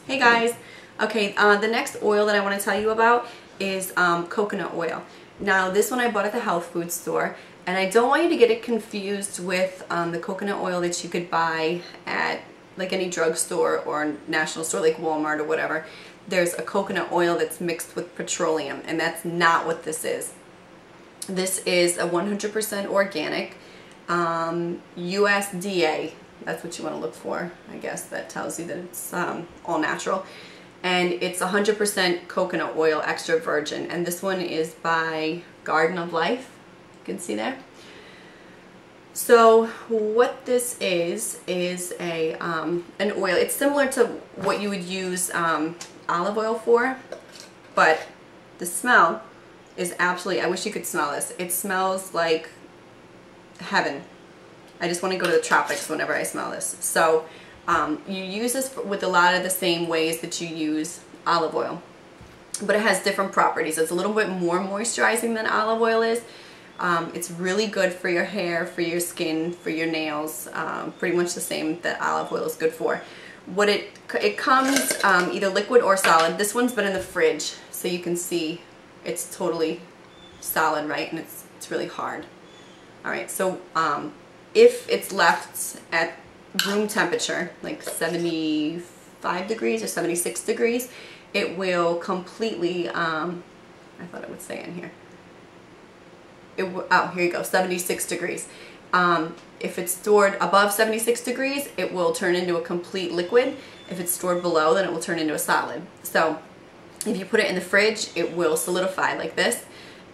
Hey guys, okay, the next oil that I want to tell you about is coconut oil. Now this one I bought at the health food store, and I don't want you to get it confused with the coconut oil that you could buy at like any drugstore or national store like Walmart or whatever. There's a coconut oil that's mixed with petroleum, and that's not what this is. This is a 100% organic USDA. That's what you want to look for. I guess that tells you that it's all natural. And it's 100% coconut oil extra virgin. And this one is by Garden of Life. You can see there. So what this is a an oil. It's similar to what you would use olive oil for, but the smell is absolutely, I wish you could smell this. It smells like heaven. I just want to go to the tropics whenever I smell this. So you use this with a lot of the same ways that you use olive oil, but it has different properties. It's a little bit more moisturizing than olive oil is. It's really good for your hair, for your skin, for your nails, pretty much the same that olive oil is good for. What it comes either liquid or solid. This one's been in the fridge, so you can see it's totally solid, right? And it's really hard. All right, so if it's left at room temperature, like 75 degrees or 76 degrees, it will completely, I thought it would say in here. Oh, here you go, 76 degrees. If it's stored above 76 degrees, it will turn into a complete liquid. If it's stored below, then it will turn into a solid. So if you put it in the fridge, it will solidify like this.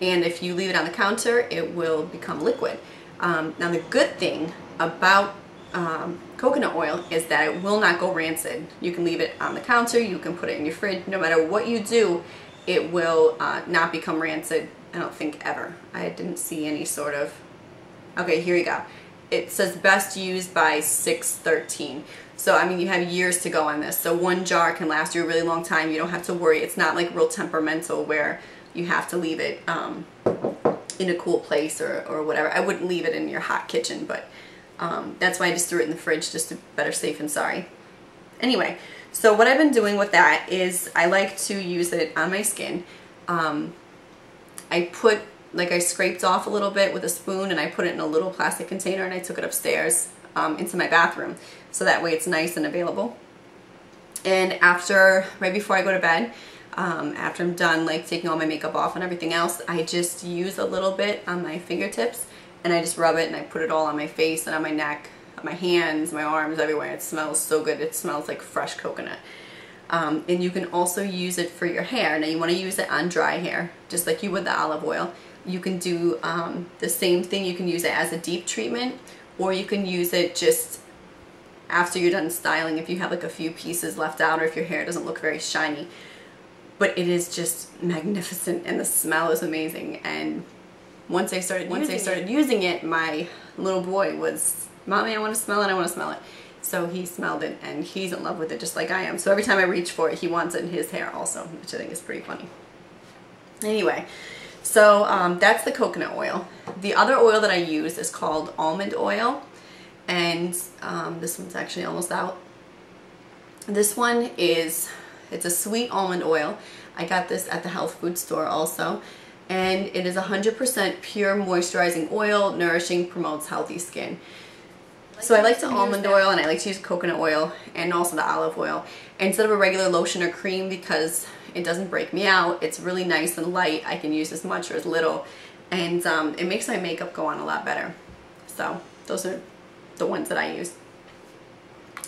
And if you leave it on the counter, it will become liquid. Now the good thing about coconut oil is that it will not go rancid. You can leave it on the counter, you can put it in your fridge, no matter what you do, it will not become rancid, I don't think, ever. I didn't see any sort of, okay, here you go. It says best used by 6/13. So I mean, you have years to go on this. So one jar can last you a really long time. You don't have to worry. It's not like real temperamental where you have to leave it in a cool place or whatever. I wouldn't leave it in your hot kitchen, but that's why I just threw it in the fridge, just to better safe than sorry. Anyway, so what I've been doing with that is I like to use it on my skin. I scraped off a little bit with a spoon, and I put it in a little plastic container, and I took it upstairs into my bathroom, so that way it's nice and available. And right before I go to bed, after I'm done like taking all my makeup off and everything else, I just use a little bit on my fingertips, and I just rub it, and I put it all on my face and on my neck, on my hands, my arms, everywhere. It smells so good. It smells like fresh coconut. And you can also use it for your hair. Now you want to use it on dry hair, just like you would the olive oil. You can do the same thing. You can use it as a deep treatment, or you can use it just after you're done styling if you have like a few pieces left out, or if your hair doesn't look very shiny. But it is just magnificent, and the smell is amazing. And once I started using it, my little boy was, "Mommy, I want to smell it, I want to smell it." So he smelled it, and he's in love with it just like I am. So every time I reach for it, he wants it in his hair also, which I think is pretty funny. Anyway, so that's the coconut oil. The other oil that I use is called almond oil, and this one's actually almost out. This one is, it's a sweet almond oil. I got this at the health food store also, and it is 100% pure moisturizing oil, nourishing, promotes healthy skin. So I like the almond oil, and I like to use coconut oil and also the olive oil instead of a regular lotion or cream, because it doesn't break me out. It's really nice and light. I can use as much or as little, and it makes my makeup go on a lot better. So those are the ones that I use.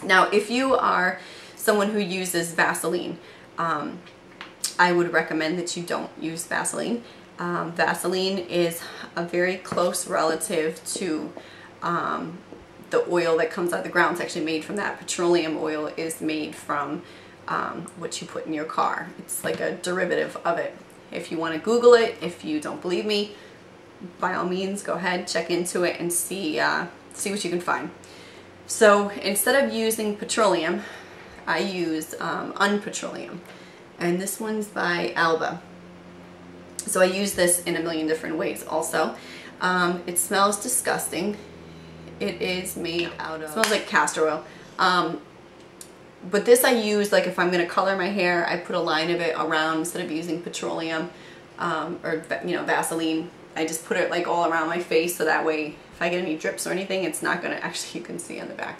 Now if you are someone who uses Vaseline, I would recommend that you don't use Vaseline. Vaseline is a very close relative to the oil that comes out of the ground. It's actually made from that. Petroleum oil is made from what you put in your car. It's like a derivative of it. If you want to Google it, if you don't believe me, by all means go ahead, check into it, and see what you can find. So instead of using petroleum, I use unpetroleum, and this one's by Alba. So I use this in a million different ways also. It smells disgusting. It is made out of, it smells like castor oil. But this I use, like if I'm going to color my hair, I put a line of it around instead of using petroleum or, you know, Vaseline. I just put it like all around my face, so that way if I get any drips or anything, it's not going to, actually you can see on the back,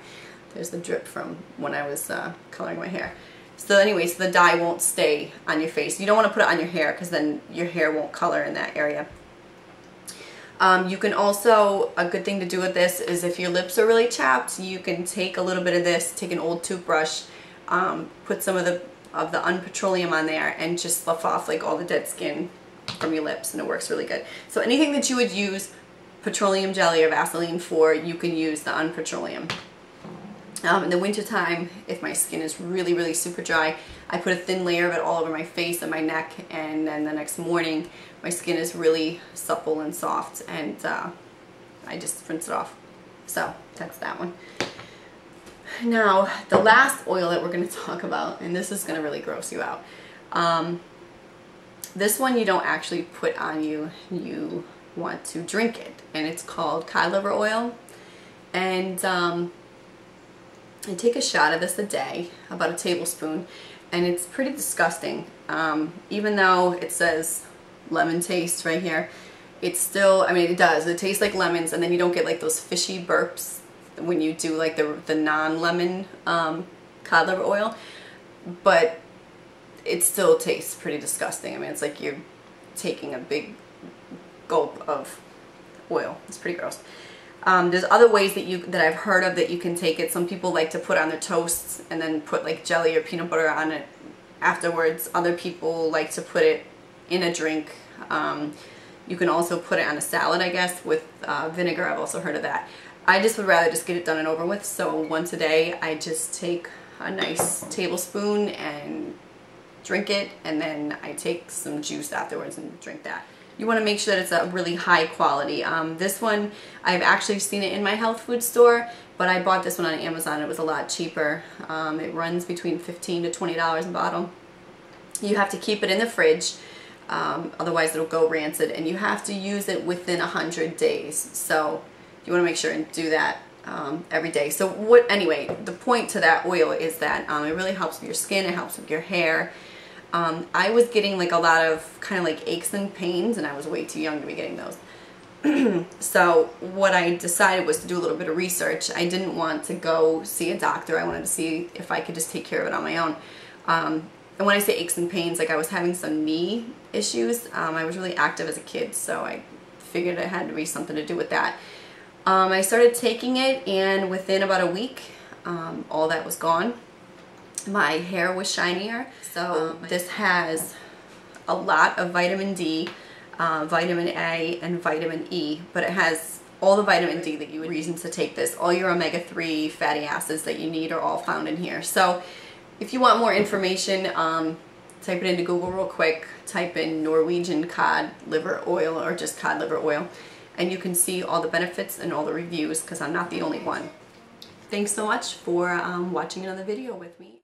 there's the drip from when I was coloring my hair. So anyways, the dye won't stay on your face. You don't want to put it on your hair because then your hair won't color in that area. You can also, a good thing to do with this is if your lips are really chapped, you can take a little bit of this, take an old toothbrush, put some of the unpetroleum on there and just slough off like all the dead skin from your lips, and it works really good. So anything that you would use petroleum jelly or Vaseline for, you can use the unpetroleum. In the winter time, if my skin is really, really super dry, I put a thin layer of it all over my face and my neck, and then the next morning my skin is really supple and soft, and I just rinse it off. So that's that one. Now the last oil that we're going to talk about, and this is going to really gross you out. This one you don't actually put on you, you want to drink it, and it's called cod liver oil. And I take a shot of this a day, about a tablespoon, and it's pretty disgusting. Even though it says lemon taste right here, it's still, I mean, it does. It tastes like lemons, and then you don't get like those fishy burps when you do like the non-lemon cod liver oil, but it still tastes pretty disgusting. I mean, it's like you're taking a big gulp of oil. It's pretty gross. There's other ways that I've heard of that you can take it. Some people like to put on their toasts and then put like jelly or peanut butter on it afterwards. Other people like to put it in a drink. You can also put it on a salad, I guess, with vinegar. I've also heard of that. I just would rather just get it done and over with. So once a day, I just take a nice tablespoon and drink it, and then I take some juice afterwards and drink that. You want to make sure that it's a really high quality. This one, I've actually seen it in my health food store, but I bought this one on Amazon. It was a lot cheaper. It runs between $15 to $20 a bottle. You have to keep it in the fridge, otherwise it'll go rancid, and you have to use it within 100 days. So you want to make sure and do that every day. So anyway, the point to that oil is that it really helps with your skin, it helps with your hair. I was getting like a lot of kind of like aches and pains, and I was way too young to be getting those. So what I decided was to do a little bit of research. I didn't want to go see a doctor. I wanted to see if I could just take care of it on my own. And when I say aches and pains, like I was having some knee issues. I was really active as a kid, so I figured it had to be something to do with that. I started taking it, and within about a week, all that was gone. My hair was shinier. So this has a lot of vitamin D, vitamin A, and vitamin E, but it has all the vitamin D that you would reason to take this. All your omega-3 fatty acids that you need are all found in here. So if you want more information, type it into Google real quick, type in Norwegian cod liver oil or just cod liver oil, and you can see all the benefits and all the reviews, because I'm not the only one. Thanks so much for watching another video with me.